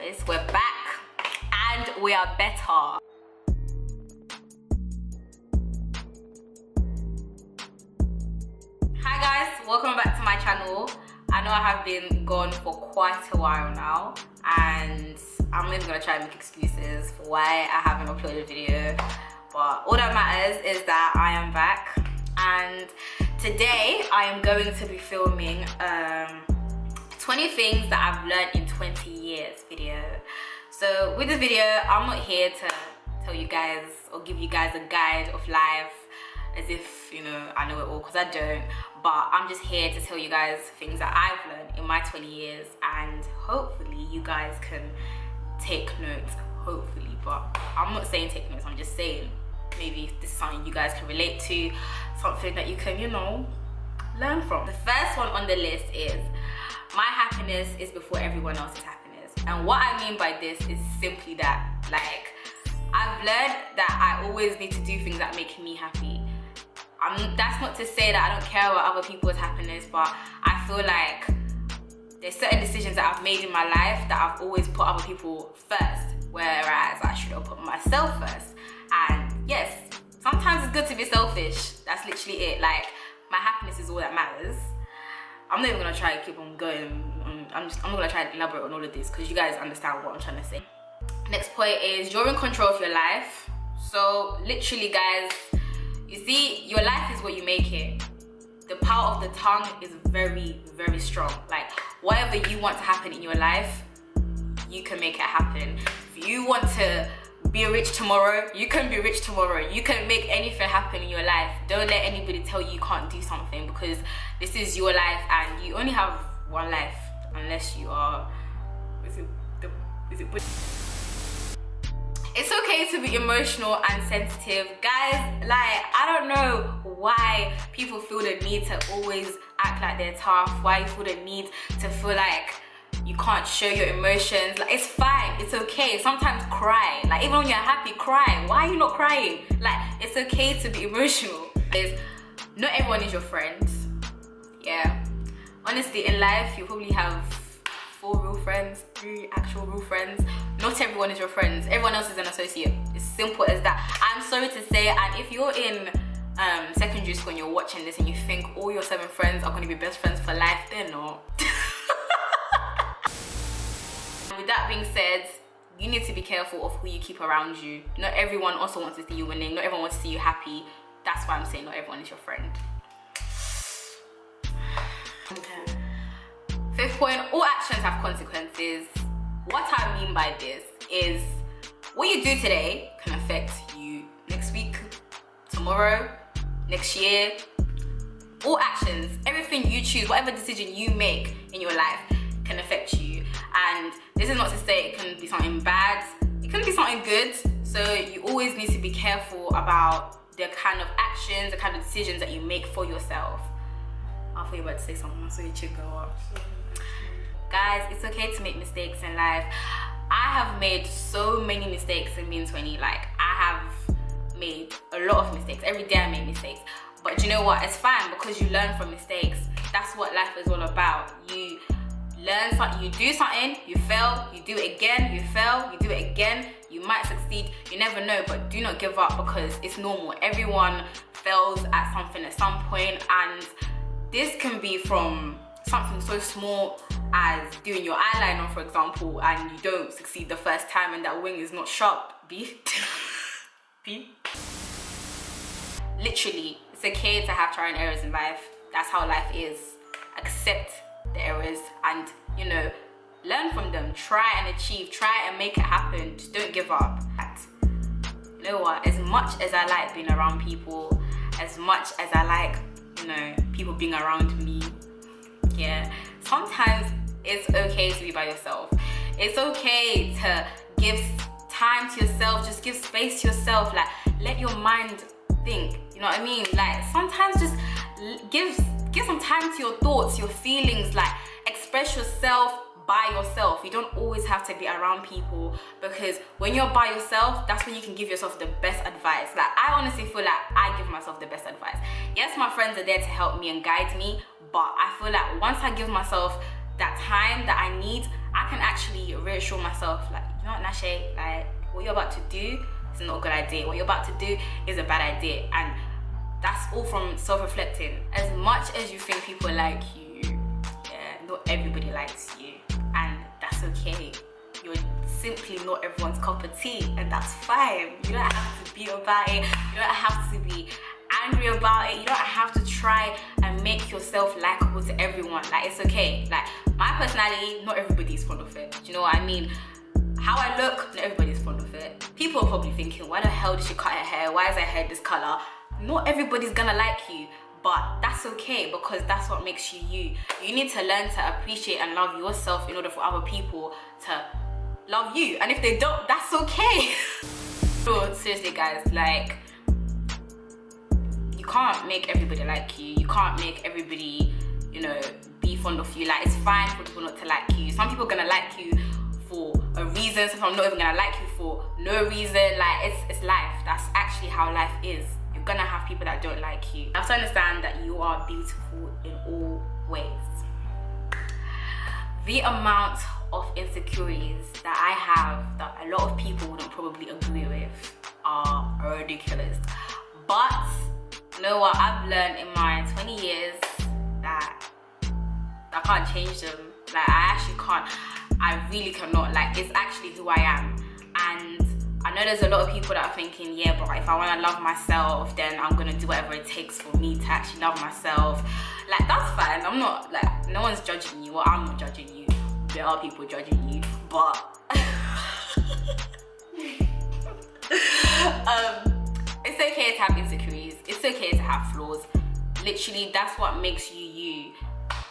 guys, we're back and we are better. Hi guys, welcome back to my channel. I know I have been gone for quite a while now and I'm not even gonna try and make excuses for why I haven't uploaded a video, but all that matters is that I am back, and today I am going to be filming 20 things that I've learned in 20 years video. So with this video, I'm not here to tell you guys or give you guys a guide of life as if, you know, I know it all, because I don't. But I'm just here to tell you guys things that I've learned in my 20 years, and hopefully you guys can take notes, hopefully. But I'm not saying take notes, I'm just saying maybe this is something you guys can relate to, something that you can, you know, learn from. The first one on the list is my happiness is before everyone else's happiness. And what I mean by this is simply that, like, I've learned that I always need to do things that make me happy. That's not to say that I don't care about other people's happiness, but I feel like there's certain decisions that I've made in my life that I've always put other people first, whereas I should have put myself first. And yes, sometimes it's good to be selfish. That's literally it. Like, my happiness is all that matters. I'm not even gonna try to keep on going. I'm not gonna try to elaborate on all of this because you guys understand what I'm trying to say. Next point is you're in control of your life. So literally, guys, you see, your life is what you make it. The power of the tongue is very, very strong. Like, whatever you want to happen in your life, you can make it happen. If you want to be rich tomorrow, you can be rich tomorrow. You can make anything happen in your life. Don't let anybody tell you you can't do something, because this is your life and you only have one life, unless you are, it's okay to be emotional and sensitive, guys. Like, I don't know why people feel the need to always act like they're tough, why you feel the need to feel like you can't show your emotions. Like, it's fine, it's okay. Sometimes cry. Like, even when you're happy, cry. Why are you not crying? Like, it's okay to be emotional. Not everyone is your friend. Yeah. Honestly, in life, you probably have 4 real friends, 3 actual real friends. Not everyone is your friends. Everyone else is an associate. It's simple as that. I'm sorry to say, and if you're in secondary school and you're watching this and you think all your 7 friends are going to be best friends for life, they're not. With that being said, you need to be careful of who you keep around you. Not everyone also wants to see you winning. Not everyone wants to see you happy. That's why I'm saying not everyone is your friend. Okay. 5th point, all actions have consequences. What I mean by this is what you do today can affect you next week, tomorrow, next year. All actions, everything you choose, whatever decision you make in your life can affect you. And this is not to say it can be something bad, it can be something good. So you always need to be careful about the kind of actions, the kind of decisions that you make for yourself. I thought you were about to say something, I saw your chin go up. Guys, it's okay to make mistakes in life. I have made so many mistakes in being 20. Like, I have made a lot of mistakes. Every day I make mistakes. But you know what? It's fine, because you learn from mistakes. That's what life is all about. You learn something, you do something, you fail, you do it again, you fail, you do it again. You might succeed, you never know, but do not give up, because it's normal. Everyone fails at something at some point, and this can be from something so small as doing your eyeliner, for example, and you don't succeed the first time and that wing is not sharp. Literally, it's okay to have trial and errors in life. That's how life is. Accept the errors and, you know, learn from them. Try and achieve, try and make it happen. Just don't give up. You know what, as much as I like being around people, as much as I like, you know, people being around me, yeah, sometimes it's okay to be by yourself. It's okay to give time to yourself, just give space to yourself. Like, let your mind think, you know what I mean? Like, sometimes just give some time to your thoughts, your feelings. Like, express yourself by yourself. You don't always have to be around people, because when you're by yourself, that's when you can give yourself the best advice. Like, I honestly feel like I give myself the best advice. Yes, my friends are there to help me and guide me, but I feel like once I give myself that time that I need, I can actually reassure myself, like, you know what, Nashe, like, what you're about to do is not a good idea. What you're about to do is a bad idea. And that's all from self-reflecting. As much as you think people like you, yeah, not everybody likes you, and that's okay. You're simply not everyone's cup of tea, and that's fine. You don't have to be about it. You don't have to be angry about it. You don't have to try and make yourself likable to everyone. Like, it's okay. Like, my personality, not everybody's fond of it. Do you know what I mean? How I look, not everybody's fond of it. People are probably thinking, why the hell did she cut her hair? Why is her hair this color? Not everybody's gonna like you, but that's okay, because that's what makes you you. You need to learn to appreciate and love yourself in order for other people to love you. And if they don't, that's okay. So, seriously guys, like, you can't make everybody like you. You can't make everybody, you know, be fond of you. Like, it's fine for people not to like you. Some people are gonna like you for a reason. Some people are not even gonna like you for no reason. Like, it's life. That's actually how life is. You're gonna have people that don't like you. You have to understand that you are beautiful in all ways. The amount of insecurities that I have that a lot of people wouldn't probably agree with are ridiculous. But you know what? I've learned in my 20 years that I can't change them. Like, I actually can't. I really cannot. Like, it's actually who I am. And I know there's a lot of people that are thinking, yeah, but if I want to love myself, then I'm going to do whatever it takes for me to actually love myself. Like, that's fine. I'm not, like, no one's judging you. Well, I'm not judging you. There are people judging you. But it's okay to have insecurities. It's okay to have flaws. Literally, that's what makes you you.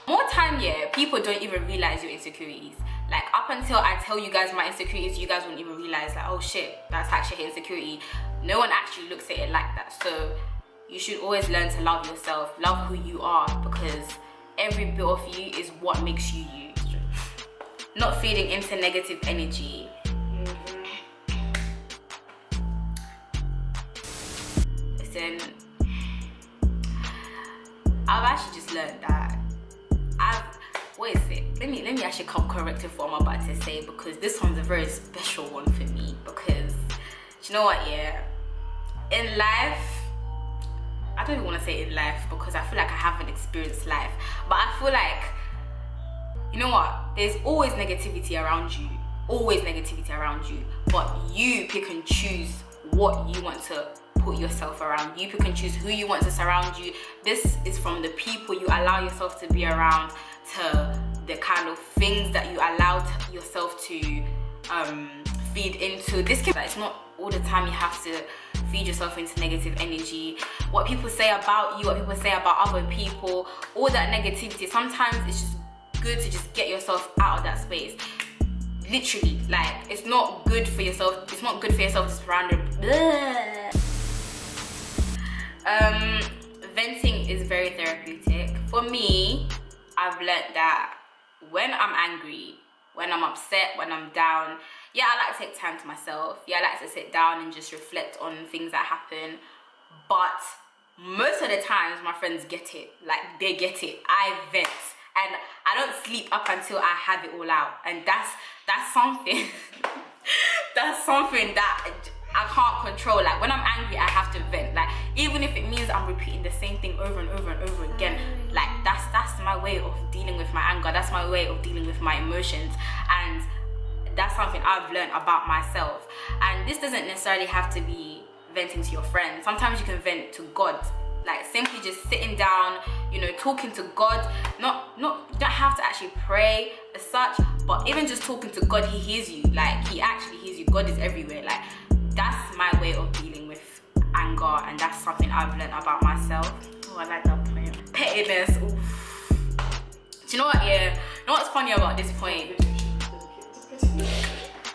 More time, yeah, people don't even realize your insecurities. Like, up until I tell you guys my insecurities, you guys won't even realize, like, oh shit, that's actually an insecurity. No one actually looks at it like that. So you should always learn to love yourself, love who you are, because every bit of you is what makes you you. Not feeding into negative energy. Listen, I've actually just learned that what is it? Let me actually come corrected for what I'm about to say, because this one's a very special one for me. Because, you know what, yeah, in life, I don't even want to say in life, because I feel like I haven't experienced life, but I feel like, you know what, there's always negativity around you, but you pick and choose what you want to put yourself around. You pick and choose who you want to surround you. This is from the people you allow yourself to be around, to the kind of things that you allow yourself to feed into. It's not all the time you have to feed yourself into negative energy. What people say about you, what people say about other people, all that negativity, sometimes it's just good to just get yourself out of that space. Literally, like, it's not good for yourself. It's not good for yourself to surround it. Venting is very therapeutic. For me, I've learned that when I'm angry, when I'm upset, when I'm down, yeah, I like to take time to myself. Yeah, I like to sit down and just reflect on things that happen. But most of the times, my friends get it. Like, they get it. I vent. And I don't sleep up until I have it all out. And that's something, that's something that I can't control. Like, when I'm angry, I have to vent. Like, even if it means I'm repeating the same thing over and over and over again, like, that's my way of dealing with my anger. That's my way of dealing with my emotions. And that's something I've learned about myself. And this doesn't necessarily have to be venting to your friends. Sometimes you can vent to God. Like, simply just sitting down, you know, talking to God. You don't have to actually pray as such, but even just talking to God, He hears you. Like, He actually hears you. God is everywhere. Like, that's my way of dealing with anger, and that's something I've learned about myself. Oh, I like that point. Pettiness. Oof. Do you know what? Yeah. You know what's funny about this point?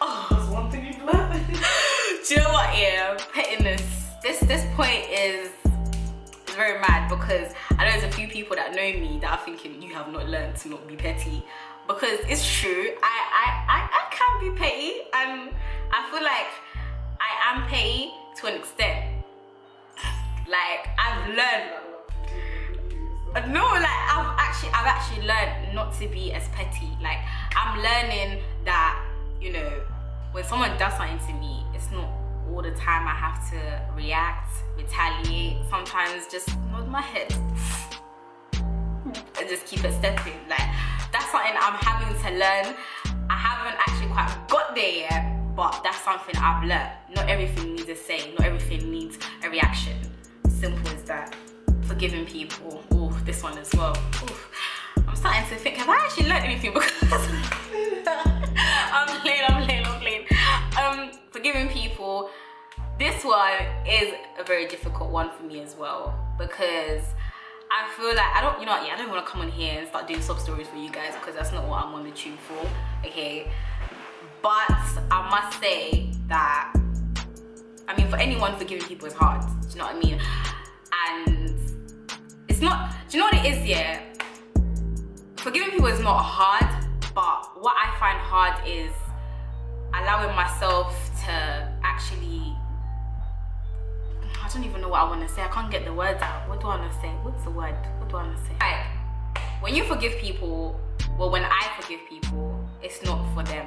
Oh, that's one thing you've learned. Do you know what? Yeah, pettiness. This point is very mad, because I know there's a few people that know me that are thinking you have not learned to not be petty, because it's true. I can be petty, and I feel like I am petty to an extent. Like, I've learned. No, like, I've actually learned not to be as petty. Like, I'm learning when someone does something to me, it's not all the time I have to react, retaliate. Sometimes just nod my head and just keep it stepping. Like, that's something I'm having to learn. I haven't actually quite got there yet, but that's something I've learned. Not everything needs a say, not everything needs a reaction. Simple as that. Forgiving people. Oh, this one as well. Ooh. I'm starting to think, have I actually learned anything? Because I'm playing. Forgiving people. This one is a very difficult one for me as well, because I feel like I don't even want to come on here and start doing sob stories for you guys, because that's not what I'm on the tube for, okay? But I must say that, I mean, for anyone, forgiving people is hard. Do you know what I mean? And it's not. Do you know what it is? Yeah. Forgiving people is not hard, but what I find hard is allowing myself to actually, I don't even know what I want to say. I can't get the words out. What do I want to say? What's the word? What do I want to say? Like, when you forgive people, well, when I forgive people, it's not for them.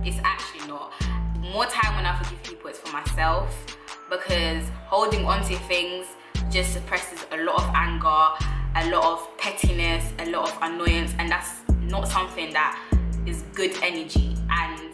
It's actually not. More time when I forgive people, it's for myself, because holding on to things just suppresses a lot of anger, a lot of pettiness, a lot of annoyance, and that's not something that is good energy, and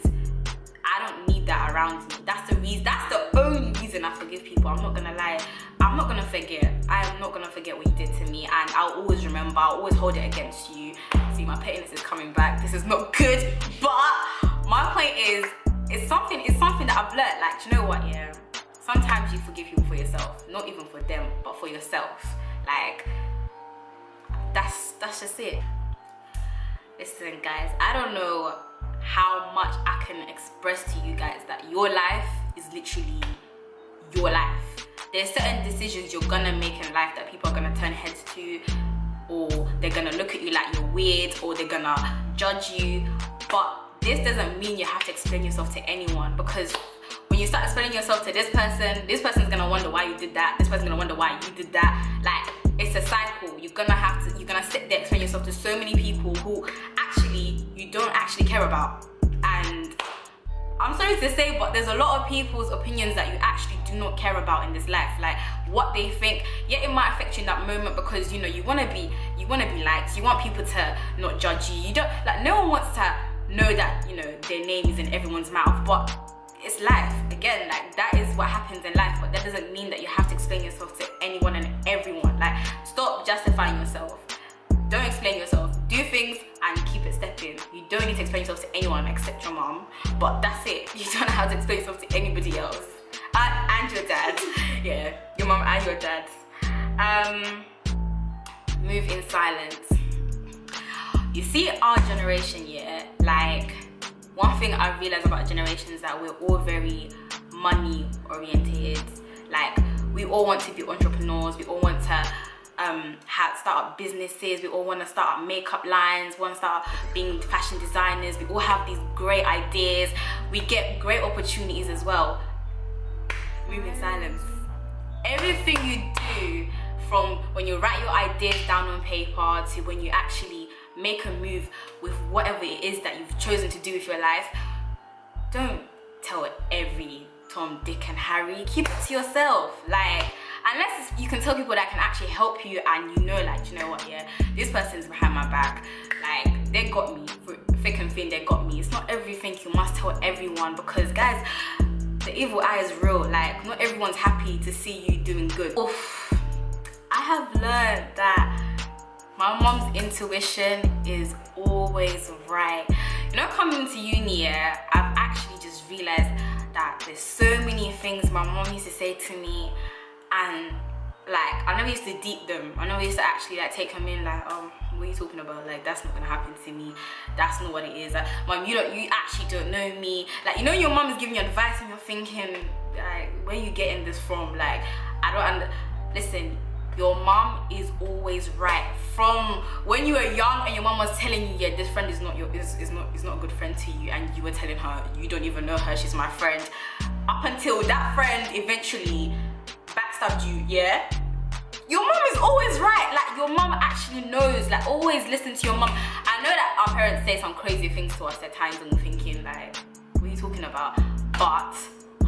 I don't need that around me. That's the reason, that's the only reason I forgive people. I'm not gonna lie, I'm not gonna forget. I am not gonna forget what you did to me, and I'll always remember, I'll always hold it against you. See, my pettiness is coming back. This is not good, but my point is, it's something that I've learned. Like, do you know what, yeah? Sometimes you forgive people for yourself, not even for them, but for yourself. Like, that's just it. Listen, guys, I don't know how much I can express to you guys that your life is literally your life. There's certain decisions you're gonna make in life that people are gonna turn heads to, or they're gonna look at you like you're weird, or they're gonna judge you. But this doesn't mean you have to explain yourself to anyone, because when you start explaining yourself to this person's gonna wonder why you did that, this person's gonna wonder why you did that. Like, it's a cycle. You're gonna sit there, explain yourself to so many people who actually you don't actually care about. And I'm sorry to say, but there's a lot of people's opinions that you actually do not care about in this life. Like, what they think, yeah, it might affect you in that moment, because you know you wanna be liked, you want people to not judge you. You don't, like, no one wants to know that, you know, their name is in everyone's mouth, but it's life. Again, like, that is what happens in life, but that doesn't mean that you have to explain yourself to anyone and everyone. Like, stop justifying yourself. Don't explain yourself. Do things and keep it stepping. You don't need to explain yourself to anyone except your mom, but that's it. You don't have to explain yourself to anybody else. And your dad. Yeah, your mom and your dad. Move in silence. You see, our generation, yeah, like, one thing I realized about generation is that we're all very money oriented. Like, we all want to be entrepreneurs, we all want to start up businesses, we all want to start up makeup lines, want to start being fashion designers. We all have these great ideas, we get great opportunities as well. Move in silence. Everything you do, from when you write your ideas down on paper to when you actually make a move with whatever it is that you've chosen to do with your life, don't tell every Tom, Dick and Harry. Keep it to yourself. Like, unless you can tell people that can actually help you, and you know, like, you know what, yeah, this person's behind my back, like, they got me for thick and thin, they got me. It's not everything you must tell everyone, because guys, the evil eye is real. Like, not everyone's happy to see you doing good. Oof. I have learned that my mom's intuition is always right. You know, coming to uni, yeah, I've actually just realized that there's so many things my mom used to say to me, and like, I never used to deep them. I never used to actually like take them in, like, what are you talking about? Like, that's not gonna happen to me. That's not what it is. Like, mom, you actually don't know me. Like, you know, your mom is giving you advice and you're thinking, like, where are you getting this from? Like, listen, your mom is always right. From when you were young and your mom was telling you, yeah, this friend is not a good friend to you, and you were telling her, you don't even know her, she's my friend, up until that friend eventually backstabbed you, yeah? Your mom is always right. Like, your mom actually knows. Like, always listen to your mom. I know that our parents say some crazy things to us at times, and we're thinking, like, what are you talking about? But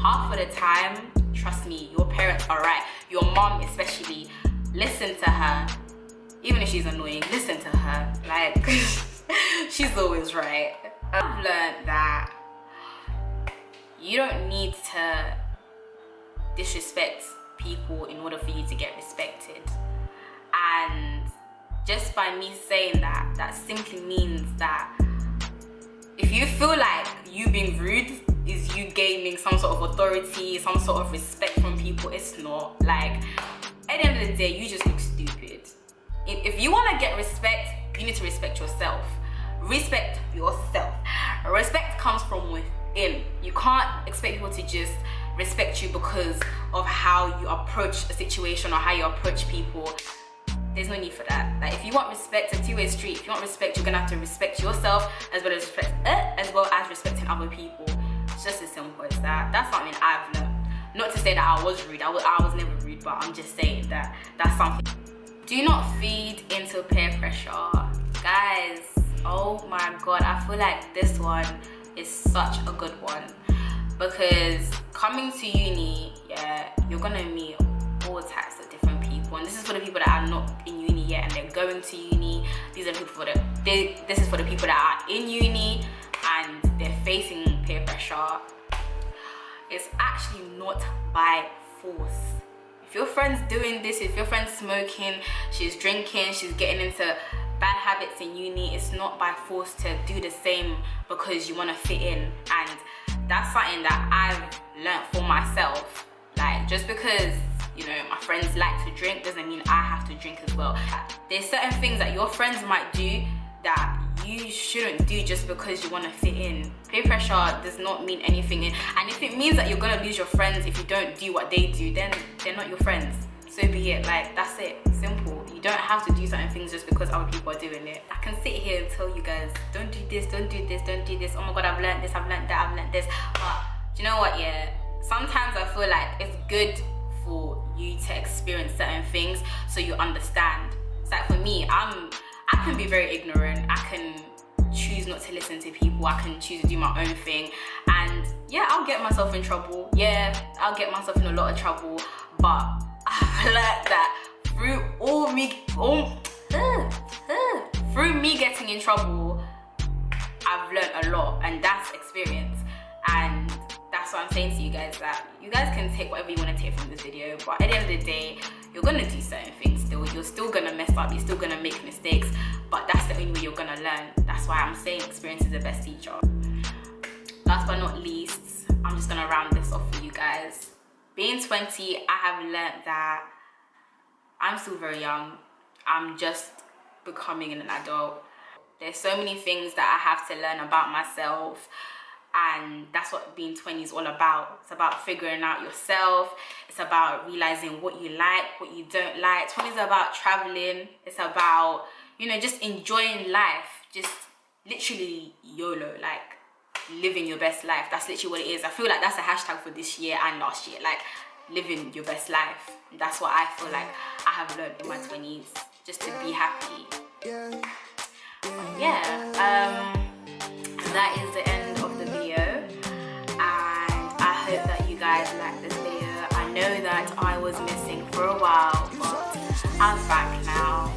half of the time, trust me, your parents are right. Your mom especially, listen to her. Even if she's annoying, listen to her. Like, she's always right. I've learned that you don't need to disrespect people in order for you to get respected. And just by me saying that, that simply means that if you feel like you being rude is you gaining some sort of authority, some sort of respect from people, it's not. Like, at the end of the day, you just look stupid. If you want to get respect, you need to respect yourself. Respect yourself. Respect comes from within. You can't expect people to just respect you because of how you approach a situation or how you approach people. There's no need for that. Like, if you want respect, it's a two-way street. If you want respect, you're gonna have to respect yourself as well as respecting other people. It's just as simple as that. That's something I've learned. Not to say that I was rude. I was never rude, but I'm just saying that that's something. Do not feed into peer pressure, guys. Oh my god, I feel like this one is such a good one, because coming to uni, yeah, you're gonna meet all types of different people, and this is for the people that are not in uni yet and they're going to uni. These are people this is for the people that are in uni and they're facing peer pressure. It's actually not by force. If your friend's doing this, if your friend's smoking, she's drinking, she's getting into bad habits in uni, it's not by force to do the same because you want to fit in. And that's something that I've learned for myself. Like, just because, you know, my friends like to drink doesn't mean I have to drink as well. There's certain things that your friends might do that you shouldn't do just because you want to fit in. Peer pressure does not mean anything. And if it means that you're going to lose your friends if you don't do what they do, then they're not your friends. So be it. Like, that's it. Simple. You don't have to do certain things just because other people are doing it. I can sit here and tell you guys, don't do this, don't do this, don't do this. Oh my god, I've learned this, I've learned that, I've learned this. But do you know what, yeah? Sometimes I feel like it's good for you to experience certain things so you understand. It's like, for me, I can be very ignorant. I can choose not to listen to people. I can choose to do my own thing. And yeah, I'll get myself in trouble. Yeah, I'll get myself in a lot of trouble. But I've learned that through me getting in trouble, I've learned a lot, and that's experience. And that's what I'm saying to you guys, that you guys can take whatever you want to take from this video, but at the end of the day, you're gonna do certain things still. You're still gonna mess up, you're still gonna make mistakes, but that's the only way you're gonna learn. That's why I'm saying experience is the best teacher. Last but not least, I'm just gonna round this off for you guys. Being 20, I have learned that I'm still very young. I'm just becoming an adult. There's so many things that I have to learn about myself, and that's what being 20 is all about. It's about figuring out yourself. It's about realizing what you like, what you don't like. 20 is about traveling. It's about, you know, just enjoying life. Just literally YOLO, like living your best life. That's literally what it is. I feel like that's a hashtag for this year and last year, like living your best life. That's what I feel like I have learned in my 20s, just to be happy. Yeah, that is the end of the video, and I hope that you guys like this video. I know that I was missing for a while, but I'm back now.